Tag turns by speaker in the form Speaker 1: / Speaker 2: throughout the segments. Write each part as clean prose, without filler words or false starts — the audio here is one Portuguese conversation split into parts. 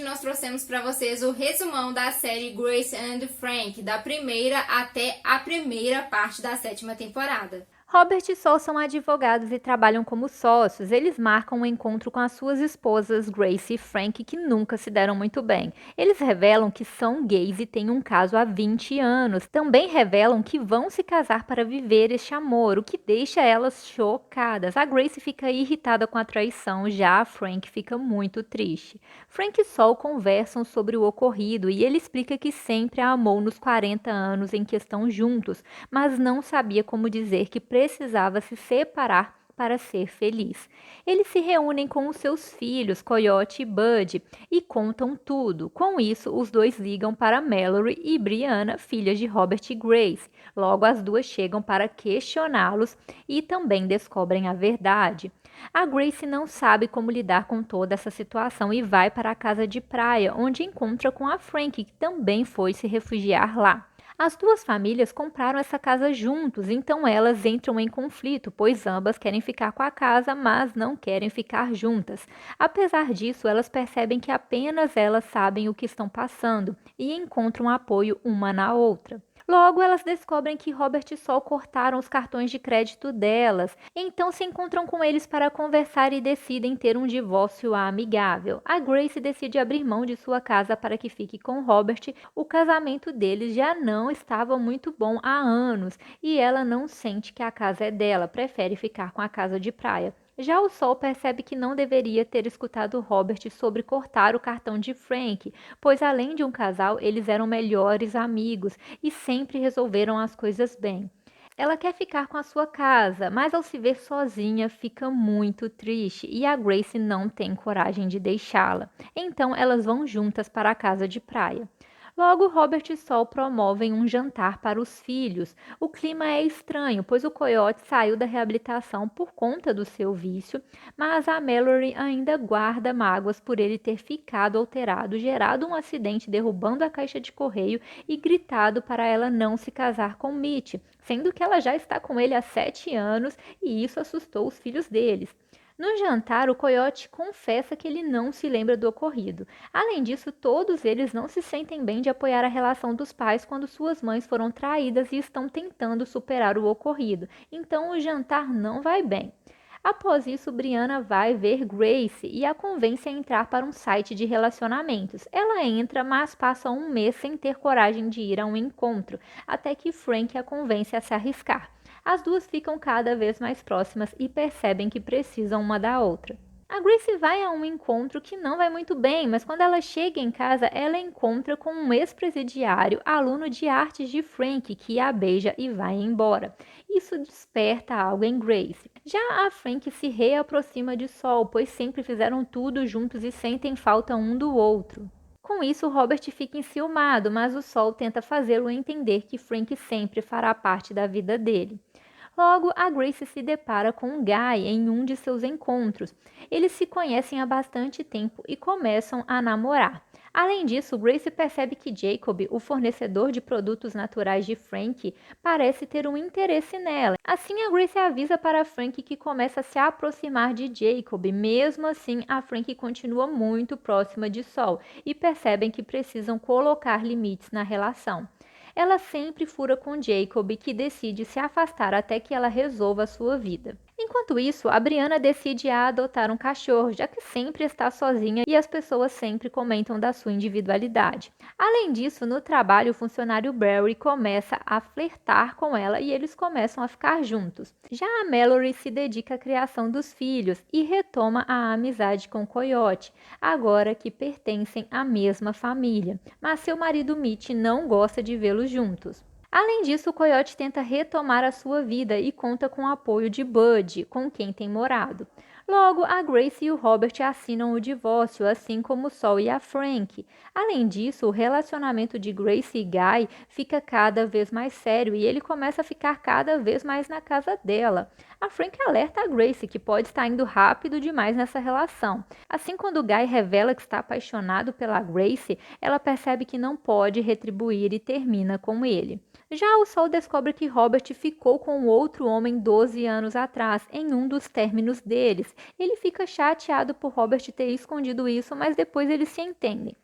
Speaker 1: nós trouxemos para vocês o resumão da série Grace and Frank, da primeira até a primeira parte da 7ª temporada.
Speaker 2: Robert e Sol são advogados e trabalham como sócios. Eles marcam um encontro com as suas esposas, Grace e Frank, que nunca se deram muito bem. Eles revelam que são gays e têm um caso há 20 anos. Também revelam que vão se casar para viver este amor, o que deixa elas chocadas. A Grace fica irritada com a traição, já a Frank fica muito triste. Frank e Sol conversam sobre o ocorrido e ele explica que sempre a amou nos 40 anos em que estão juntos, mas não sabia como dizer que precisava se separar para ser feliz. Eles se reúnem com os seus filhos, Coyote e Bud, e contam tudo. Com isso, os dois ligam para Mallory e Brianna, filhas de Robert e Grace. Logo, as duas chegam para questioná-los e também descobrem a verdade. A Grace não sabe como lidar com toda essa situação e vai para a casa de praia, onde encontra com a Frank, que também foi se refugiar lá. As duas famílias compraram essa casa juntos, então elas entram em conflito, pois ambas querem ficar com a casa, mas não querem ficar juntas. Apesar disso, elas percebem que apenas elas sabem o que estão passando e encontram apoio uma na outra. Logo, elas descobrem que Robert e Sol cortaram os cartões de crédito delas, então se encontram com eles para conversar e decidem ter um divórcio amigável. A Grace decide abrir mão de sua casa para que fique com Robert. O casamento deles já não estava muito bom há anos e ela não sente que a casa é dela, prefere ficar com a casa de praia. Já o Sol percebe que não deveria ter escutado Robert sobre cortar o cartão de Frank, pois além de um casal, eles eram melhores amigos e sempre resolveram as coisas bem. Ela quer ficar com a sua casa, mas ao se ver sozinha fica muito triste e a Grace não tem coragem de deixá-la. Então elas vão juntas para a casa de praia. Logo, Robert e Sol promovem um jantar para os filhos. O clima é estranho, pois o Coyote saiu da reabilitação por conta do seu vício, mas a Mallory ainda guarda mágoas por ele ter ficado alterado, gerado um acidente derrubando a caixa de correio e gritado para ela não se casar com Mitch, sendo que ela já está com ele há 7 anos e isso assustou os filhos deles. No jantar, o Coyote confessa que ele não se lembra do ocorrido. Além disso, todos eles não se sentem bem de apoiar a relação dos pais quando suas mães foram traídas e estão tentando superar o ocorrido. Então, o jantar não vai bem. Após isso, Brianna vai ver Grace e a convence a entrar para um site de relacionamentos. Ela entra, mas passa um mês sem ter coragem de ir a um encontro, até que Frank a convence a se arriscar. As duas ficam cada vez mais próximas e percebem que precisam uma da outra. A Grace vai a um encontro que não vai muito bem, mas quando ela chega em casa, ela encontra com um ex-presidiário, aluno de artes de Frank, que a beija e vai embora. Isso desperta algo em Grace. Já a Frank se reaproxima de Sol, pois sempre fizeram tudo juntos e sentem falta um do outro. Com isso, Robert fica enciumado, mas o Sol tenta fazê-lo entender que Frank sempre fará parte da vida dele. Logo, a Grace se depara com Guy em um de seus encontros. Eles se conhecem há bastante tempo e começam a namorar. Além disso, Grace percebe que Jacob, o fornecedor de produtos naturais de Frank, parece ter um interesse nela. Assim, a Grace avisa para Frank que começa a se aproximar de Jacob. Mesmo assim, a Frank continua muito próxima de Sol e percebem que precisam colocar limites na relação. Ela sempre fura com Jacob, que decide se afastar até que ela resolva a sua vida. Enquanto isso, a Brianna decide adotar um cachorro, já que sempre está sozinha e as pessoas sempre comentam da sua individualidade. Além disso, no trabalho, o funcionário Barry começa a flertar com ela e eles começam a ficar juntos. Já a Mallory se dedica à criação dos filhos e retoma a amizade com Coyote, agora que pertencem à mesma família, mas seu marido Mitch não gosta de vê-los juntos. Além disso, o Coyote tenta retomar a sua vida e conta com o apoio de Bud, com quem tem morado. Logo, a Grace e o Robert assinam o divórcio, assim como o Sol e a Frank. Além disso, o relacionamento de Grace e Guy fica cada vez mais sério e ele começa a ficar cada vez mais na casa dela. A Frank alerta a Grace que pode estar indo rápido demais nessa relação. Assim, quando Guy revela que está apaixonado pela Grace, ela percebe que não pode retribuir e termina com ele. Já o Sol descobre que Robert ficou com outro homem 12 anos atrás, em um dos términos deles. Ele fica chateado por Robert ter escondido isso, mas depois eles se entendem.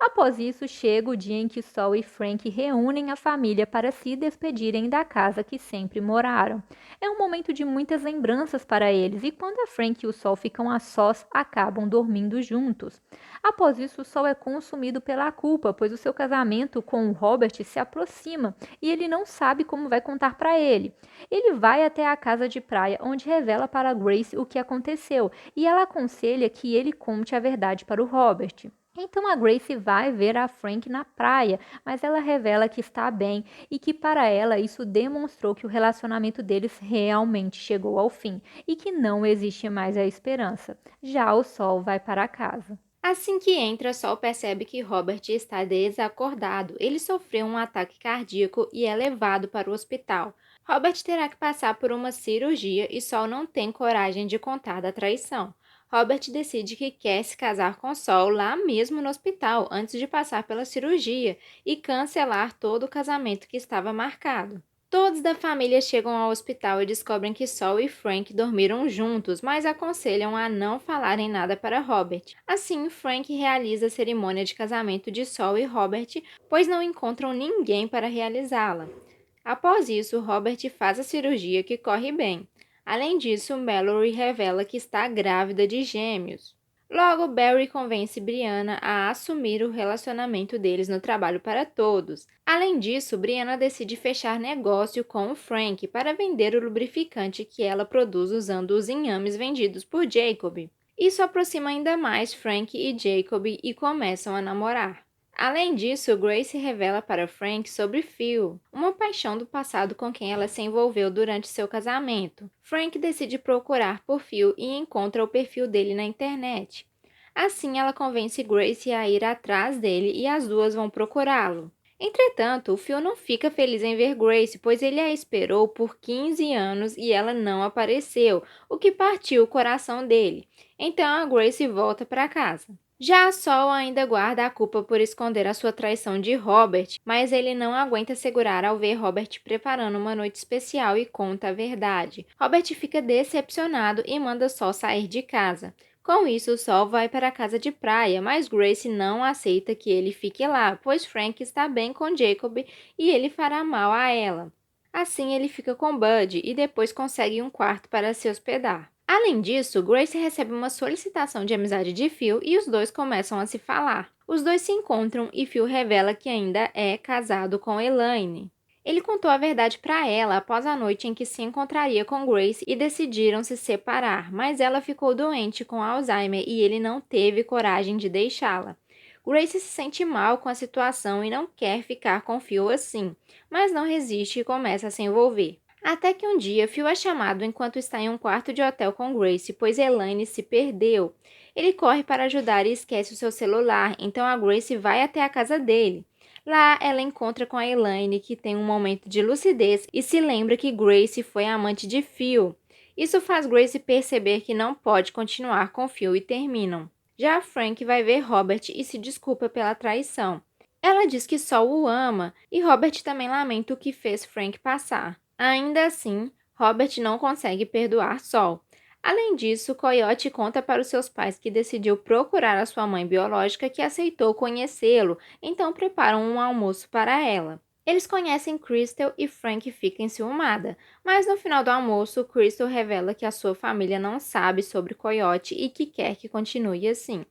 Speaker 2: Após isso, chega o dia em que Sol e Frank reúnem a família para se despedirem da casa que sempre moraram. É um momento de muitas lembranças para eles, e quando a Frank e o Sol ficam a sós, acabam dormindo juntos. Após isso, o Sol é consumido pela culpa, pois o seu casamento com o Robert se aproxima e ele não sabe como vai contar para ele. Ele vai até a casa de praia, onde revela para Grace o que aconteceu, e ela aconselha que ele conte a verdade para o Robert. Então a Grace vai ver a Frank na praia, mas ela revela que está bem e que para ela isso demonstrou que o relacionamento deles realmente chegou ao fim e que não existe mais a esperança. Já o Sol vai para casa.
Speaker 1: Assim que entra, Sol percebe que Robert está desacordado. Ele sofreu um ataque cardíaco e é levado para o hospital. Robert terá que passar por uma cirurgia e Sol não tem coragem de contar da traição. Robert decide que quer se casar com Sol lá mesmo no hospital, antes de passar pela cirurgia, e cancelar todo o casamento que estava marcado. Todos da família chegam ao hospital e descobrem que Sol e Frank dormiram juntos, mas aconselham a não falarem nada para Robert. Assim, Frank realiza a cerimônia de casamento de Sol e Robert, pois não encontram ninguém para realizá-la. Após isso, Robert faz a cirurgia que corre bem. Além disso, Mallory revela que está grávida de gêmeos. Logo, Barry convence Brianna a assumir o relacionamento deles no trabalho para todos. Além disso, Brianna decide fechar negócio com o Frank para vender o lubrificante que ela produz usando os inhames vendidos por Jacob. Isso aproxima ainda mais Frank e Jacob e começam a namorar. Além disso, Grace revela para Frank sobre Phil, uma paixão do passado com quem ela se envolveu durante seu casamento. Frank decide procurar por Phil e encontra o perfil dele na internet. Assim, ela convence Grace a ir atrás dele e as duas vão procurá-lo. Entretanto, o Phil não fica feliz em ver Grace, pois ele a esperou por 15 anos e ela não apareceu, o que partiu o coração dele. Então, a Grace volta para casa. Já a Sol ainda guarda a culpa por esconder a sua traição de Robert, mas ele não aguenta segurar ao ver Robert preparando uma noite especial e conta a verdade. Robert fica decepcionado e manda Sol sair de casa. Com isso, Sol vai para a casa de praia, mas Grace não aceita que ele fique lá, pois Frank está bem com Jacob e ele fará mal a ela. Assim, ele fica com Bud e depois consegue um quarto para se hospedar. Além disso, Grace recebe uma solicitação de amizade de Phil e os dois começam a se falar. Os dois se encontram e Phil revela que ainda é casado com Elaine. Ele contou a verdade para ela após a noite em que se encontraria com Grace e decidiram se separar, mas ela ficou doente com Alzheimer e ele não teve coragem de deixá-la. Grace se sente mal com a situação e não quer ficar com Phil assim, mas não resiste e começa a se envolver. Até que um dia, Phil é chamado enquanto está em um quarto de hotel com Grace, pois Elaine se perdeu. Ele corre para ajudar e esquece o seu celular, então a Grace vai até a casa dele. Lá, ela encontra com a Elaine, que tem um momento de lucidez e se lembra que Grace foi a amante de Phil. Isso faz Grace perceber que não pode continuar com Phil e terminam. Já Frank vai ver Robert e se desculpa pela traição. Ela diz que só o ama e Robert também lamenta o que fez Frank passar. Ainda assim, Robert não consegue perdoar Sol. Além disso, Coyote conta para os seus pais que decidiu procurar a sua mãe biológica que aceitou conhecê-lo, então preparam um almoço para ela. Eles conhecem Crystal e Frank fica enciumada, mas no final do almoço, Crystal revela que a sua família não sabe sobre Coyote e que quer que continue assim.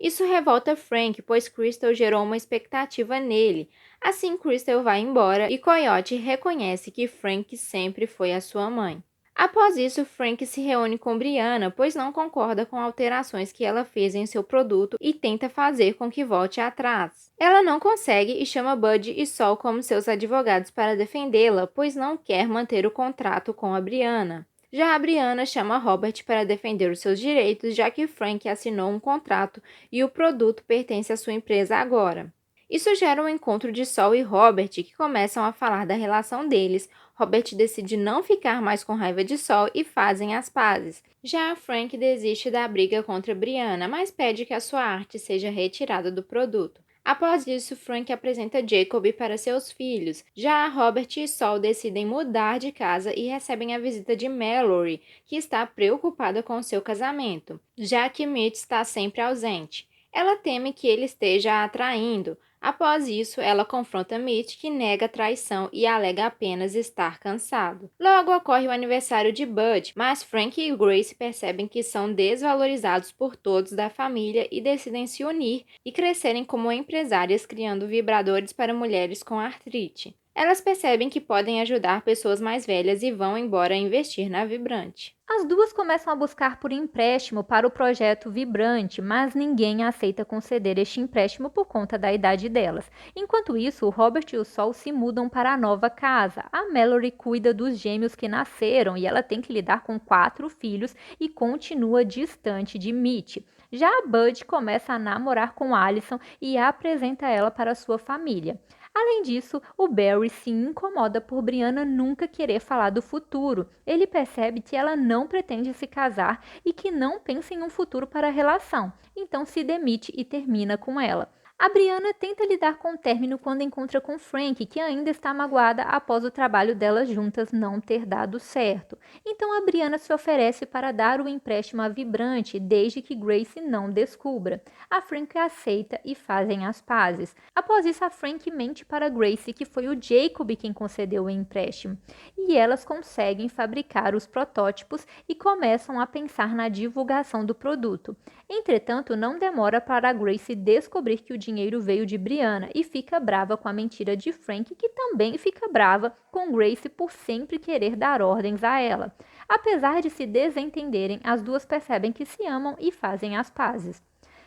Speaker 1: Isso revolta Frank, pois Crystal gerou uma expectativa nele. Assim, Crystal vai embora e Coyote reconhece que Frank sempre foi a sua mãe. Após isso, Frank se reúne com Brianna, pois não concorda com alterações que ela fez em seu produto e tenta fazer com que volte atrás. Ela não consegue e chama Bud e Sol como seus advogados para defendê-la, pois não quer manter o contrato com a Brianna. Já a Brianna chama Robert para defender os seus direitos, já que Frank assinou um contrato e o produto pertence à sua empresa agora. Isso gera um encontro de Sol e Robert, que começam a falar da relação deles. Robert decide não ficar mais com raiva de Sol e fazem as pazes. Já Frank desiste da briga contra Brianna, mas pede que a sua arte seja retirada do produto. Após isso, Frank apresenta Jacob para seus filhos. Já Robert e Sol decidem mudar de casa e recebem a visita de Mallory, que está preocupada com seu casamento, já que Mitch está sempre ausente. Ela teme que ele esteja a atraindo. Após isso, ela confronta Mitch, que nega a traição e alega apenas estar cansado. Logo ocorre o aniversário de Bud, mas Frank e Grace percebem que são desvalorizados por todos da família e decidem se unir e crescerem como empresárias, criando vibradores para mulheres com artrite. Elas percebem que podem ajudar pessoas mais velhas e vão embora investir na Vibrante.
Speaker 2: As duas começam a buscar por empréstimo para o projeto Vibrante, mas ninguém aceita conceder este empréstimo por conta da idade delas. Enquanto isso, o Robert e o Sol se mudam para a nova casa. A Mallory cuida dos gêmeos que nasceram e ela tem que lidar com 4 filhos e continua distante de Mitch. Já a Bud começa a namorar com Allison e apresenta ela para sua família. Além disso, o Barry se incomoda por Brianna nunca querer falar do futuro. Ele percebe que ela não pretende se casar e que não pensa em um futuro para a relação, então se demite e termina com ela. A Brianna tenta lidar com o término quando encontra com Frank, que ainda está magoada após o trabalho delas juntas não ter dado certo. Então a Brianna se oferece para dar o empréstimo à Vibrante, desde que Grace não descubra. A Frank aceita e fazem as pazes. Após isso, a Frank mente para Grace que foi o Jacob quem concedeu o empréstimo. E elas conseguem fabricar os protótipos e começam a pensar na divulgação do produto. Entretanto, não demora para Grace descobrir que o dinheiro veio de Brianna e fica brava com a mentira de Frank, que também fica brava com Grace por sempre querer dar ordens a ela. Apesar de se desentenderem, as duas percebem que se amam e fazem as pazes.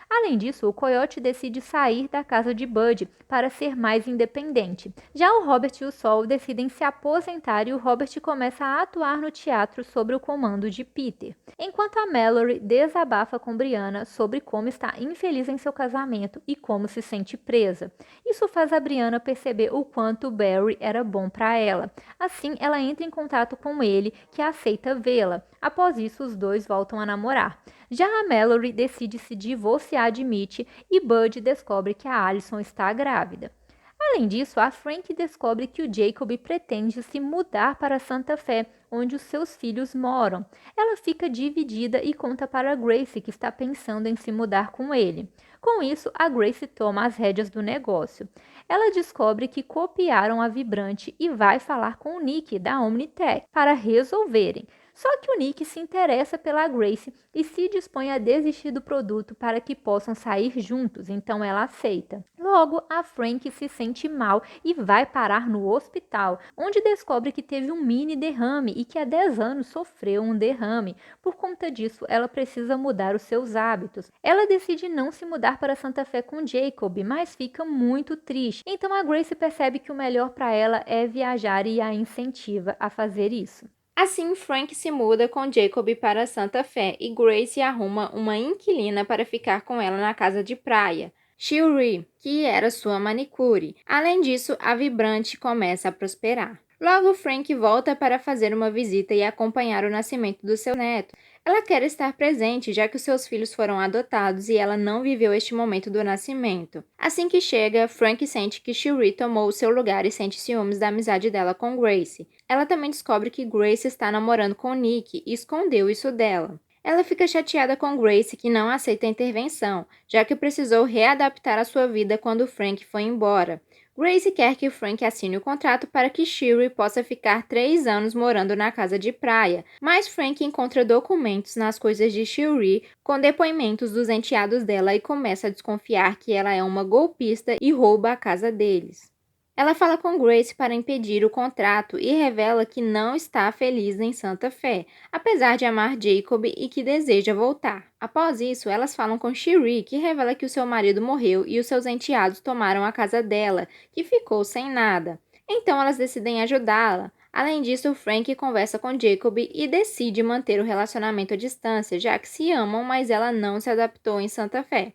Speaker 2: Além disso, o Coyote decide sair da casa de Bud para ser mais independente. Já o Robert e o Sol decidem se aposentar e o Robert começa a atuar no teatro sob o comando de Peter. Enquanto a Mallory desabafa com Brianna sobre como está infeliz em seu casamento e como se sente presa. Isso faz a Brianna perceber o quanto Barry era bom para ela. Assim, ela entra em contato com ele, que aceita vê-la. Após isso, os dois voltam a namorar. Já a Mallory decide se divorciar de Mitch e Bud descobre que a Allison está grávida. Além disso, a Frank descobre que o Jacob pretende se mudar para Santa Fé, onde os seus filhos moram. Ela fica dividida e conta para Grace que está pensando em se mudar com ele. Com isso, a Grace toma as rédeas do negócio. Ela descobre que copiaram a Vibrante e vai falar com o Nick da Omnitech para resolverem. Só que o Nick se interessa pela Grace e se dispõe a desistir do produto para que possam sair juntos, então ela aceita. Logo, a Frank se sente mal e vai parar no hospital, onde descobre que teve um mini derrame e que há 10 anos sofreu um derrame. Por conta disso, ela precisa mudar os seus hábitos. Ela decide não se mudar para Santa Fé com Jacob, mas fica muito triste. Então a Grace percebe que o melhor para ela é viajar e a incentiva a fazer isso.
Speaker 1: Assim, Frank se muda com Jacob para Santa Fé e Grace arruma uma inquilina para ficar com ela na casa de praia, Shuri, que era sua manicure. Além disso, a Vibrante começa a prosperar. Logo, Frank volta para fazer uma visita e acompanhar o nascimento do seu neto. Ela quer estar presente, já que os seus filhos foram adotados e ela não viveu este momento do nascimento. Assim que chega, Frank sente que Shuri tomou o seu lugar e sente ciúmes da amizade dela com Grace. Ela também descobre que Grace está namorando com Nick e escondeu isso dela. Ela fica chateada com Grace, que não aceita a intervenção, já que precisou readaptar a sua vida quando Frank foi embora. Grace quer que Frank assine o contrato para que Shiri possa ficar 3 anos morando na casa de praia, mas Frank encontra documentos nas coisas de Shiri com depoimentos dos enteados dela e começa a desconfiar que ela é uma golpista e rouba a casa deles. Ela fala com Grace para impedir o contrato e revela que não está feliz em Santa Fé, apesar de amar Jacob e que deseja voltar. Após isso, elas falam com Shiri, que revela que o seu marido morreu e os seus enteados tomaram a casa dela, que ficou sem nada. Então elas decidem ajudá-la. Além disso, Frank conversa com Jacob e decide manter o relacionamento à distância, já que se amam, mas ela não se adaptou em Santa Fé.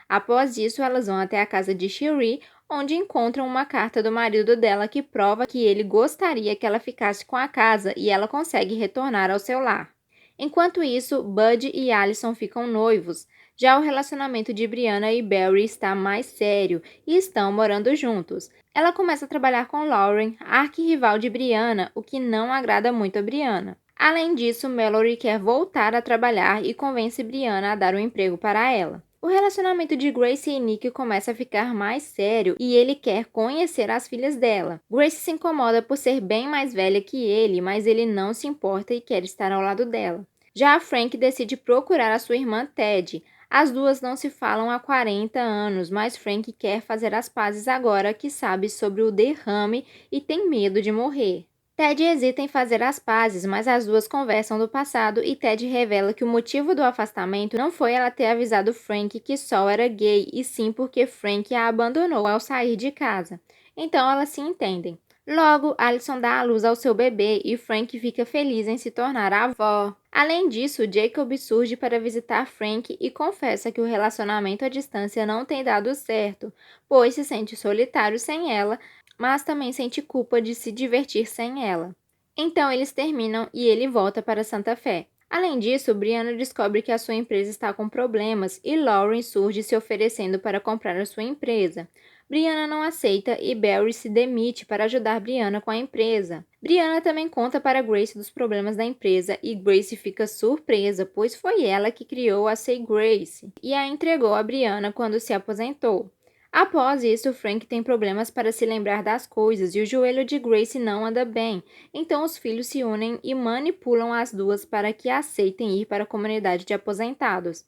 Speaker 1: Após isso, elas vão até a casa de Shiri, onde encontram uma carta do marido dela que prova que ele gostaria que ela ficasse com a casa e ela consegue retornar ao seu lar. Enquanto isso, Bud e Allison ficam noivos. Já o relacionamento de Brianna e Barry está mais sério e estão morando juntos. Ela começa a trabalhar com Lauren, arquirrival de Brianna, o que não agrada muito a Brianna. Além disso, Mallory quer voltar a trabalhar e convence Brianna a dar um emprego para ela. O relacionamento de Grace e Nick começa a ficar mais sério e ele quer conhecer as filhas dela. Grace se incomoda por ser bem mais velha que ele, mas ele não se importa e quer estar ao lado dela. Já a Frank decide procurar a sua irmã Ted. As duas não se falam há 40 anos, mas Frank quer fazer as pazes agora que sabe sobre o derrame e tem medo de morrer. Ted hesita em fazer as pazes, mas as duas conversam do passado e Ted revela que o motivo do afastamento não foi ela ter avisado Frank que Sol era gay, e sim porque Frank a abandonou ao sair de casa. Então elas se entendem. Logo, Allison dá à luz ao seu bebê e Frank fica feliz em se tornar a avó. Além disso, Jacob surge para visitar Frank e confessa que o relacionamento à distância não tem dado certo, pois se sente solitário sem ela, mas também sente culpa de se divertir sem ela. Então eles terminam e ele volta para Santa Fé. Além disso, Brianna descobre que a sua empresa está com problemas e Lauren surge se oferecendo para comprar a sua empresa. Brianna não aceita e Barry se demite para ajudar Brianna com a empresa. Brianna também conta para Grace dos problemas da empresa e Grace fica surpresa, pois foi ela que criou a Say Grace e a entregou a Brianna quando se aposentou. Após isso, Frank tem problemas para se lembrar das coisas e o joelho de Grace não anda bem, então os filhos se unem e manipulam as duas para que aceitem ir para a comunidade de aposentados.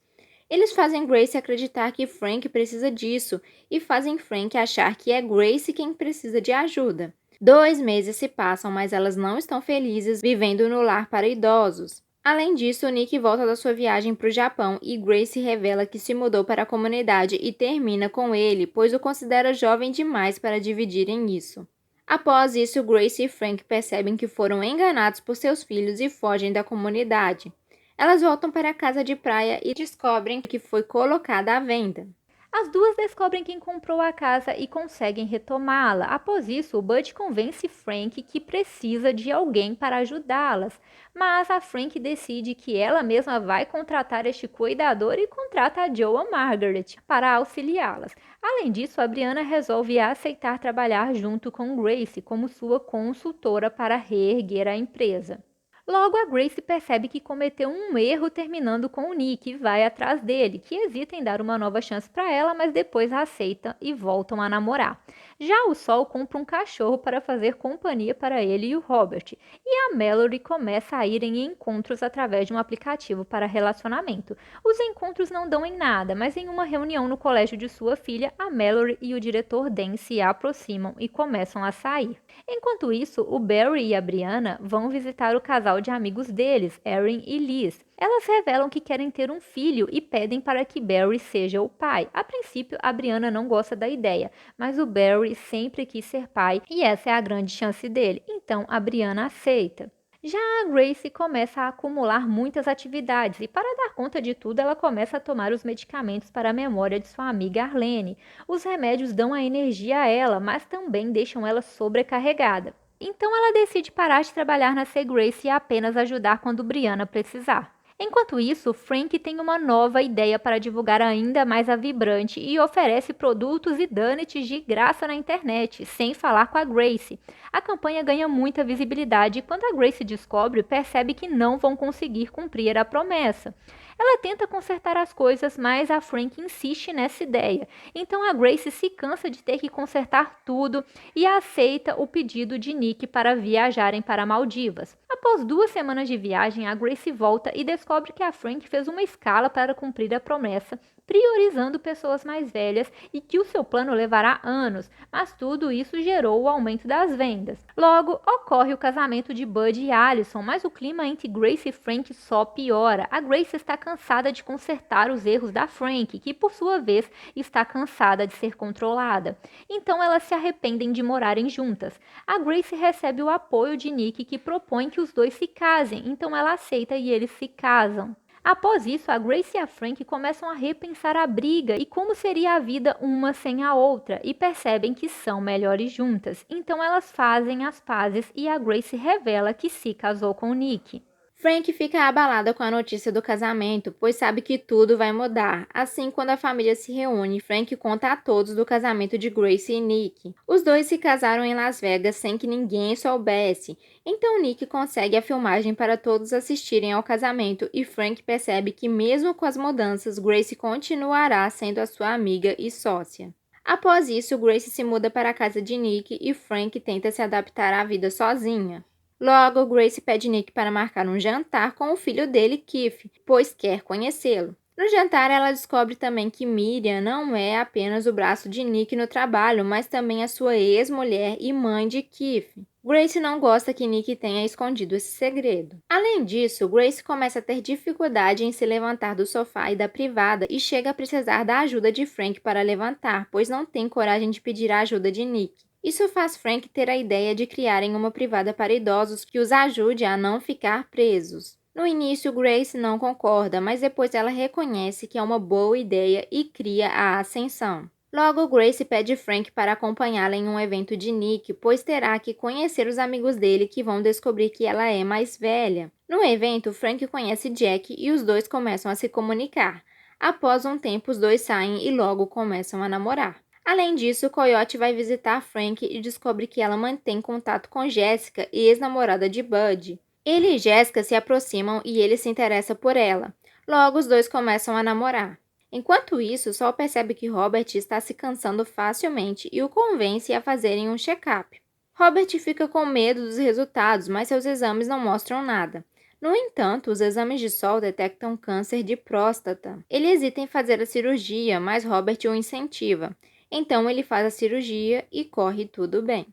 Speaker 1: Eles fazem Grace acreditar que Frank precisa disso e fazem Frank achar que é Grace quem precisa de ajuda. 2 meses se passam, mas elas não estão felizes vivendo no lar para idosos. Além disso, Nick volta da sua viagem para o Japão e Grace revela que se mudou para a comunidade e termina com ele, pois o considera jovem demais para dividirem isso. Após isso, Grace e Frank percebem que foram enganados por seus filhos e fogem da comunidade. Elas voltam para a casa de praia e descobrem que foi colocada à venda.
Speaker 2: As duas descobrem quem comprou a casa e conseguem retomá-la. Após isso, o Bud convence Frank que precisa de alguém para ajudá-las, mas a Frank decide que ela mesma vai contratar este cuidador e contrata a Joe Margaret para auxiliá-las. Além disso, a Brianna resolve aceitar trabalhar junto com Grace como sua consultora para reerguer a empresa. Logo, a Grace percebe que cometeu um erro terminando com o Nick e vai atrás dele, que hesita em dar uma nova chance para ela, mas depois a aceita e voltam a namorar. Já o Sol compra um cachorro para fazer companhia para ele e o Robert, e a Mallory começa a ir em encontros através de um aplicativo para relacionamento. Os encontros não dão em nada, mas em uma reunião no colégio de sua filha, a Mallory e o diretor Dan se aproximam e começam a sair. Enquanto isso, o Barry e a Brianna vão visitar o casal de amigos deles, Erin e Liz. Elas revelam que querem ter um filho e pedem para que Barry seja o pai. A princípio, a Brianna não gosta da ideia, mas o Barry sempre quis ser pai e essa é a grande chance dele, então a Brianna aceita. Já a Grace começa a acumular muitas atividades e, para dar conta de tudo, ela começa a tomar os medicamentos para a memória de sua amiga Arlene. Os remédios dão a energia a ela, mas também deixam ela sobrecarregada. Então ela decide parar de trabalhar na Say Grace e apenas ajudar quando Brianna precisar. Enquanto isso, Frank tem uma nova ideia para divulgar ainda mais a Vibrante e oferece produtos e donuts de graça na internet, sem falar com a Grace. A campanha ganha muita visibilidade e quando a Grace descobre, percebe que não vão conseguir cumprir a promessa. Ela tenta consertar as coisas, mas a Frank insiste nessa ideia. Então a Grace se cansa de ter que consertar tudo e aceita o pedido de Nick para viajarem para Maldivas. Após 2 semanas de viagem, a Grace volta e descobre que a Frank fez uma escala para cumprir a promessa, priorizando pessoas mais velhas e que o seu plano levará anos, mas tudo isso gerou o aumento das vendas. Logo, ocorre o casamento de Bud e Allison, mas o clima entre Grace e Frank só piora. A Grace está cansada de consertar os erros da Frank, que por sua vez está cansada de ser controlada. Então elas se arrependem de morarem juntas. A Grace recebe o apoio de Nick, que propõe que os dois se casem, então ela aceita e eles se casam. Após isso, a Grace e a Frank começam a repensar a briga e como seria a vida uma sem a outra, e percebem que são melhores juntas. Então elas fazem as pazes e a Grace revela que se casou com o Nick.
Speaker 1: Frank fica abalada com a notícia do casamento, pois sabe que tudo vai mudar. Assim, quando a família se reúne, Frank conta a todos do casamento de Grace e Nick. Os dois se casaram em Las Vegas sem que ninguém soubesse. Então Nick consegue a filmagem para todos assistirem ao casamento e Frank percebe que mesmo com as mudanças, Grace continuará sendo a sua amiga e sócia. Após isso, Grace se muda para a casa de Nick e Frank tenta se adaptar à vida sozinha. Logo, Grace pede Nick para marcar um jantar com o filho dele, Keith, pois quer conhecê-lo. No jantar, ela descobre também que Miriam não é apenas o braço de Nick no trabalho, mas também a sua ex-mulher e mãe de Keith. Grace não gosta que Nick tenha escondido esse segredo. Além disso, Grace começa a ter dificuldade em se levantar do sofá e da privada e chega a precisar da ajuda de Frank para levantar, pois não tem coragem de pedir a ajuda de Nick. Isso faz Frank ter a ideia de criarem uma privada para idosos que os ajude a não ficar presos. No início, Grace não concorda, mas depois ela reconhece que é uma boa ideia e cria a Ascensão. Logo, Grace pede Frank para acompanhá-la em um evento de Nick, pois terá que conhecer os amigos dele que vão descobrir que ela é mais velha. No evento, Frank conhece Jack e os dois começam a se comunicar. Após um tempo, os dois saem e logo começam a namorar. Além disso, Coyote vai visitar Frank e descobre que ela mantém contato com Jessica, ex-namorada de Bud. Ele e Jessica se aproximam e ele se interessa por ela. Logo, os dois começam a namorar. Enquanto isso, Sol percebe que Robert está se cansando facilmente e o convence a fazerem um check-up. Robert fica com medo dos resultados, mas seus exames não mostram nada. No entanto, os exames de Sol detectam câncer de próstata. Ele hesita em fazer a cirurgia, mas Robert o incentiva. Então ele faz a cirurgia e corre tudo bem.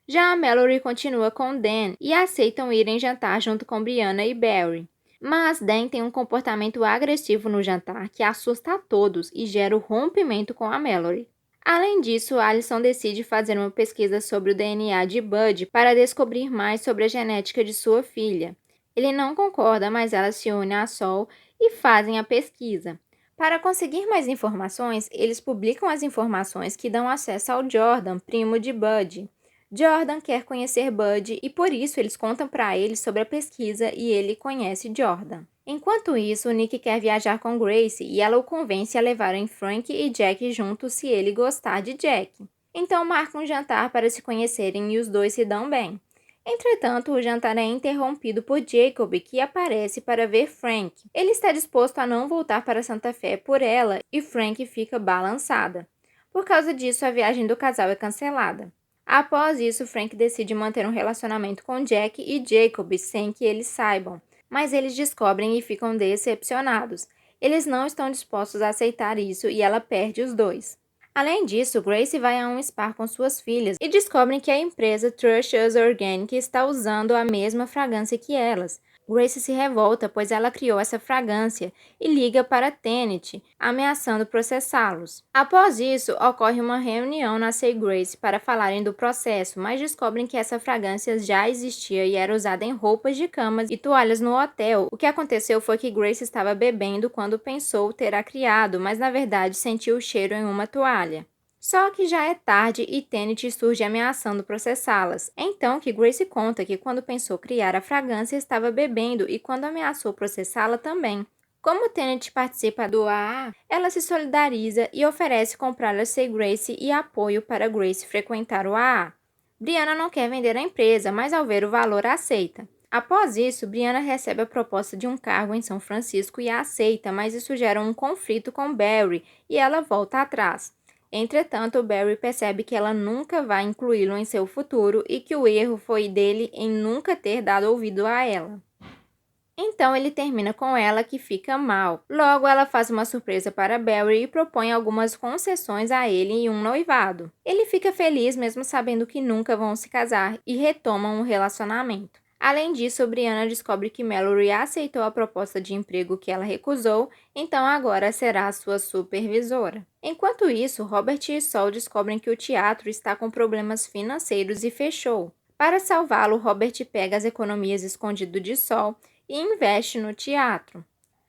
Speaker 1: Já a Mallory continua com Dan e aceitam irem jantar junto com Brianna e Barry. Mas Dan tem um comportamento agressivo no jantar que assusta a todos e gera o rompimento com a Mallory. Além disso, Allison decide fazer uma pesquisa sobre o DNA de Bud para descobrir mais sobre a genética de sua filha. Ele não concorda, mas ela se une a Sol e fazem a pesquisa. Para conseguir mais informações, eles publicam as informações que dão acesso ao Jordan, primo de Bud. Jordan quer conhecer Bud e por isso eles contam para ele sobre a pesquisa e ele conhece Jordan. Enquanto isso, Nick quer viajar com Grace e ela o convence a levarem Frank e Jack juntos se ele gostar de Jack. Então marcam um jantar para se conhecerem e os dois se dão bem. Entretanto, o jantar é interrompido por Jacob, que aparece para ver Frank. Ele está disposto a não voltar para Santa Fé por ela e Frank fica balançada. Por causa disso, a viagem do casal é cancelada. Após isso, Frank decide manter um relacionamento com Jack e Jacob sem que eles saibam, mas eles descobrem e ficam decepcionados. Eles não estão dispostos a aceitar isso e ela perde os dois. Além disso, Grace vai a um spa com suas filhas e descobrem que a empresa Trust Us Organic está usando a mesma fragrância que elas. Grace se revolta, pois ela criou essa fragrância e liga para Tenet, ameaçando processá-los. Após isso, ocorre uma reunião na Say Grace para falarem do processo, mas descobrem que essa fragrância já existia e era usada em roupas de camas e toalhas no hotel. O que aconteceu foi que Grace estava bebendo quando pensou ter a criado, mas na verdade sentiu o cheiro em uma toalha. Só que já é tarde e Tenet surge ameaçando processá-las. É então que Grace conta que quando pensou criar a fragrância estava bebendo e quando ameaçou processá-la também. Como Tenet participa do AA, ela se solidariza e oferece comprar a Say Grace e apoio para Grace frequentar o AA. Brianna não quer vender a empresa, mas ao ver o valor aceita. Após isso, Brianna recebe a proposta de um cargo em São Francisco e a aceita, mas isso gera um conflito com Barry e ela volta atrás. Entretanto, Barry percebe que ela nunca vai incluí-lo em seu futuro e que o erro foi dele em nunca ter dado ouvido a ela. Então ele termina com ela, que fica mal. Logo, ela faz uma surpresa para Barry e propõe algumas concessões a ele em um noivado. Ele fica feliz mesmo sabendo que nunca vão se casar e retomam o relacionamento. Além disso, Brianna descobre que Mallory aceitou a proposta de emprego que ela recusou, então agora será sua supervisora. Enquanto isso, Robert e Sol descobrem que o teatro está com problemas financeiros e fechou. Para salvá-lo, Robert pega as economias escondidas de Sol e investe no teatro.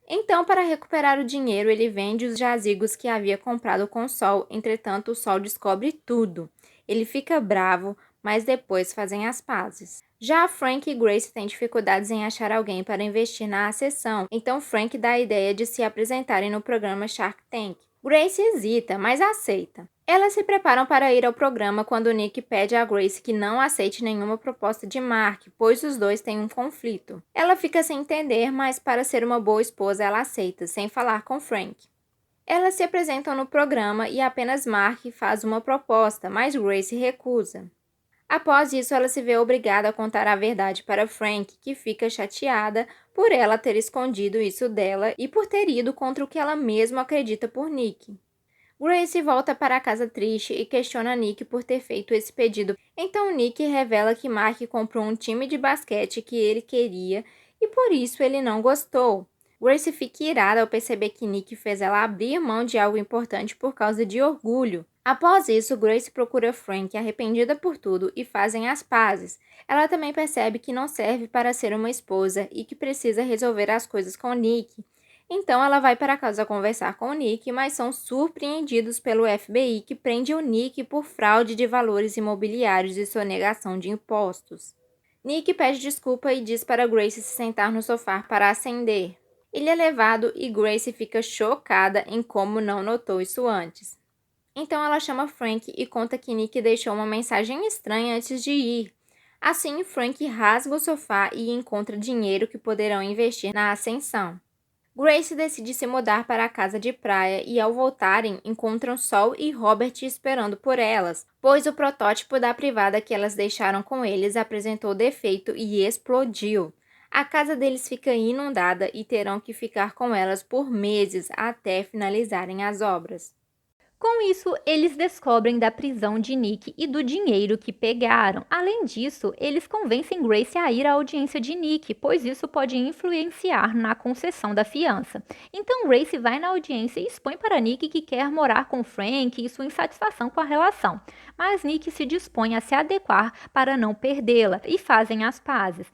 Speaker 1: Então, para recuperar o dinheiro, ele vende os jazigos que havia comprado com o Sol. Entretanto, o Sol descobre tudo. Ele fica bravo, mas depois fazem as pazes. Já Frank e Grace têm dificuldades em achar alguém para investir na ascensão, então Frank dá a ideia de se apresentarem no programa Shark Tank. Grace hesita, mas aceita. Elas se preparam para ir ao programa quando Nick pede a Grace que não aceite nenhuma proposta de Mark, pois os dois têm um conflito. Ela fica sem entender, mas para ser uma boa esposa ela aceita, sem falar com Frank. Elas se apresentam no programa e apenas Mark faz uma proposta, mas Grace recusa. Após isso, ela se vê obrigada a contar a verdade para Frank, que fica chateada por ela ter escondido isso dela e por ter ido contra o que ela mesma acredita por Nick. Grace volta para casa triste e questiona Nick por ter feito esse pedido. Então Nick revela que Mark comprou um time de basquete que ele queria e por isso ele não gostou. Grace fica irada ao perceber que Nick fez ela abrir mão de algo importante por causa de orgulho. Após isso, Grace procura Frank arrependida por tudo e fazem as pazes. Ela também percebe que não serve para ser uma esposa e que precisa resolver as coisas com Nick. Então ela vai para casa conversar com o Nick, mas são surpreendidos pelo FBI que prende o Nick por fraude de valores imobiliários e sonegação de impostos. Nick pede desculpa e diz para Grace se sentar no sofá para acender. Ele é levado e Grace fica chocada em como não notou isso antes. Então ela chama Frank e conta que Nick deixou uma mensagem estranha antes de ir. Assim, Frank rasga o sofá e encontra dinheiro que poderão investir na ascensão. Grace decide se mudar para a casa de praia e, ao voltarem, encontram Sol e Robert esperando por elas, pois o protótipo da privada que elas deixaram com eles apresentou defeito e explodiu. A casa deles fica inundada e terão que ficar com elas por meses até finalizarem as obras.
Speaker 2: Com isso, eles descobrem da prisão de Nick e do dinheiro que pegaram. Além disso, eles convencem Grace a ir à audiência de Nick, pois isso pode influenciar na concessão da fiança. Então Grace vai na audiência e expõe para Nick que quer morar com Frank e sua insatisfação com a relação. Mas Nick se dispõe a se adequar para não perdê-la e fazem as pazes.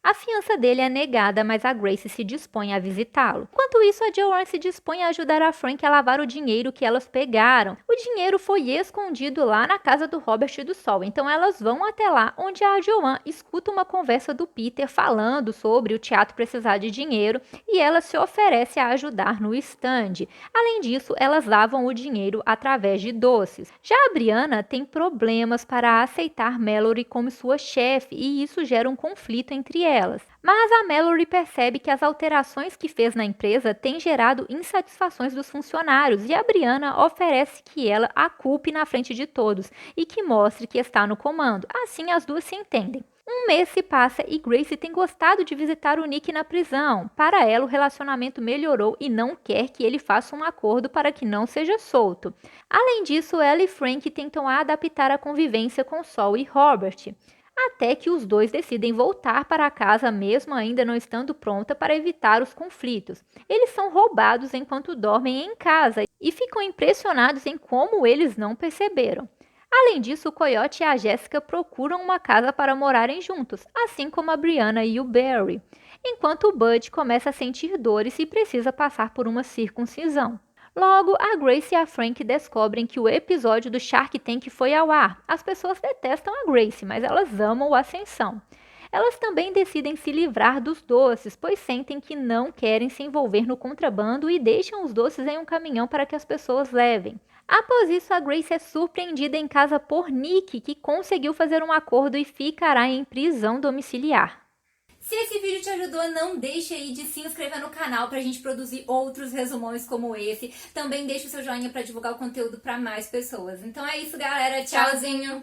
Speaker 2: A fiança dele é negada, mas a Grace se dispõe a visitá-lo. Enquanto isso, a Joanne se dispõe a ajudar a Frank a lavar o dinheiro que elas pegaram. O dinheiro foi escondido lá na casa do Robert e do Sol, então elas vão até lá, onde a Joanne escuta uma conversa do Peter falando sobre o teatro precisar de dinheiro e ela se oferece a ajudar no stand. Além disso, elas lavam o dinheiro através de doces. Já a Brianna tem problemas para aceitar Mallory como sua chefe e isso gera um conflito entre elas. Mas a Mallory percebe que as alterações que fez na empresa têm gerado insatisfações dos funcionários e a Brianna oferece que ela a culpe na frente de todos e que mostre que está no comando. Assim as duas se entendem. Um mês se passa e Grace tem gostado de visitar o Nick na prisão. Para ela, o relacionamento melhorou e não quer que ele faça um acordo para que não seja solto. Além disso, ela e Frank tentam adaptar a convivência com Sol e Robert, até que os dois decidem voltar para casa mesmo ainda não estando pronta para evitar os conflitos. Eles são roubados enquanto dormem em casa e ficam impressionados em como eles não perceberam. Além disso, o Coyote e a Jessica procuram uma casa para morarem juntos, assim como a Brianna e o Barry, enquanto o Bud começa a sentir dores e precisa passar por uma circuncisão. Logo, a Grace e a Frank descobrem que o episódio do Shark Tank foi ao ar. As pessoas detestam a Grace, mas elas amam o Ascensão. Elas também decidem se livrar dos doces, pois sentem que não querem se envolver no contrabando e deixam os doces em um caminhão para que as pessoas levem. Após isso, a Grace é surpreendida em casa por Nick, que conseguiu fazer um acordo e ficará em prisão domiciliar.
Speaker 3: Se esse vídeo te ajudou, não deixe aí de se inscrever no canal pra gente produzir outros resumões como esse. Também deixe o seu joinha pra divulgar o conteúdo pra mais pessoas. Então é isso, galera. Tchauzinho!